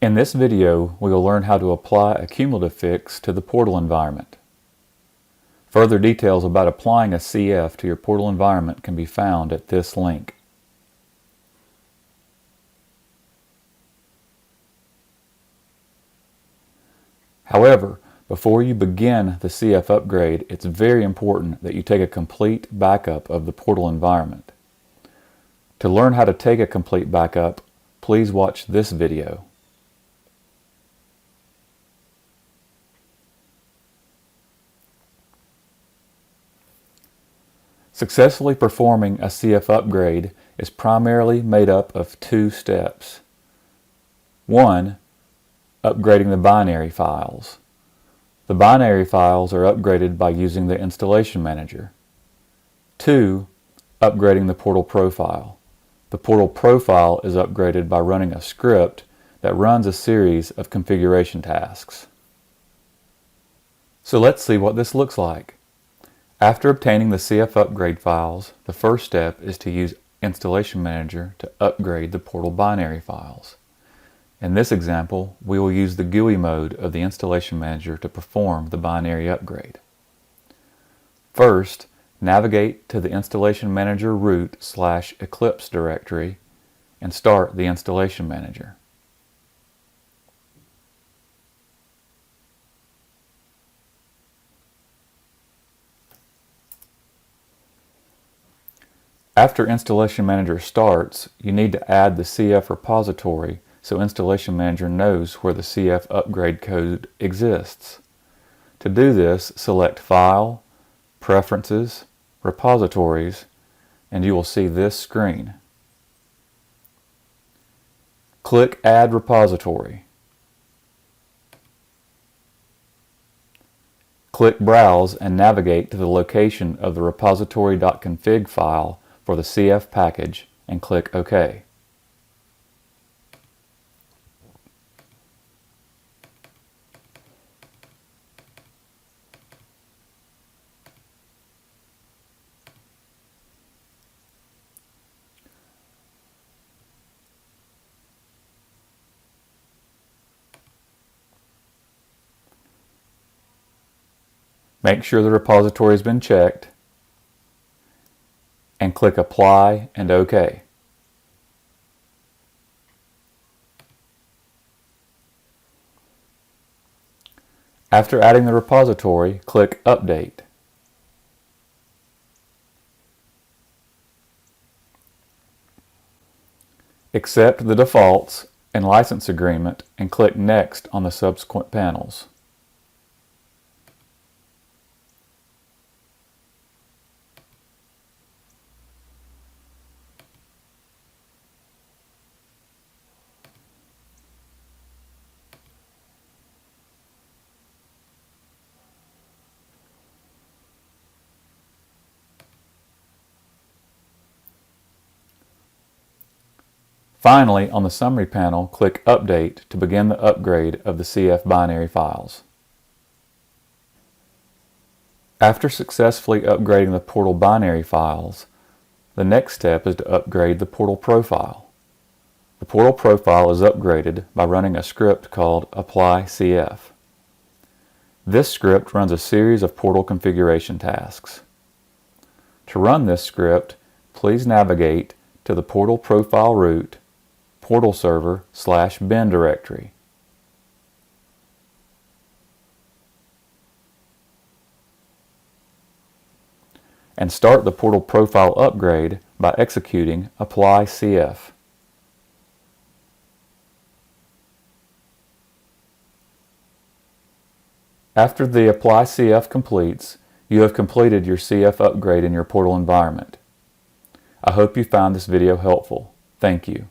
In this video, we will learn how to apply a cumulative fix to the portal environment. Further details about applying a CF to your portal environment can be found at this link. However, before you begin the CF upgrade, it's very important that you take a complete backup of the portal environment. To learn how to take a complete backup, please watch this video. Successfully performing a CF upgrade is primarily made up of two steps. 1. Upgrading the binary files. The binary files are upgraded by using the Installation Manager. 2. Upgrading the portal profile. The portal profile is upgraded by running a script that runs a series of configuration tasks. So let's see what this looks like. After obtaining the CF upgrade files, the first step is to use Installation Manager to upgrade the portal binary files. In this example, we will use the GUI mode of the Installation Manager to perform the binary upgrade. First, navigate to the Installation Manager root/Eclipse directory and start the Installation Manager. After Installation Manager starts, you need to add the CF repository so Installation Manager knows where the CF upgrade code exists. To do this, select File, Preferences, Repositories, and you will see this screen. Click Add Repository. Click Browse and navigate to the location of the repository.config file for the CF package and click OK. Make sure the repository has been checked and click Apply and OK. After adding the repository, click Update. Accept the defaults and license agreement and click Next on the subsequent panels. Finally, on the Summary panel, click Update to begin the upgrade of the CF binary files. After successfully upgrading the portal binary files, the next step is to upgrade the portal profile. The portal profile is upgraded by running a script called Apply CF. This script runs a series of portal configuration tasks. To run this script, please navigate to the portal profile root portal server/bin directory. And start the portal profile upgrade by executing Apply CF. After the Apply CF completes, you have completed your CF upgrade in your portal environment. I hope you found this video helpful. Thank you.